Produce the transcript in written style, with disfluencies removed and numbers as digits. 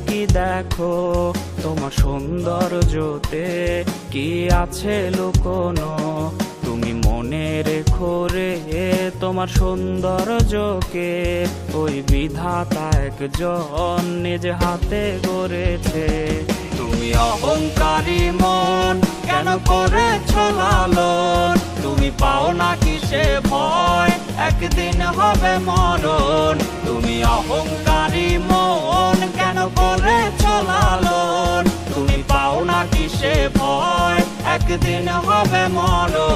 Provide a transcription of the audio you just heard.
কি দেখো, তোমার সৌন্দর্যতে কি আছে লুকোনো। তুমি মনে রেখো রে তোমার সৌন্দর্যকে, ওই বিধাতা একজন নিজ হাতে গড়েছে। তুমি অহংকারী মন কেন করেছ লালন, তুমি পাও না কিসে ভয় একদিন হবে মরণ। তুমি অহংকারী মন কেন করেছ লালন, তুমি পাও না কিসে ভয় একদিন হবে মরণ।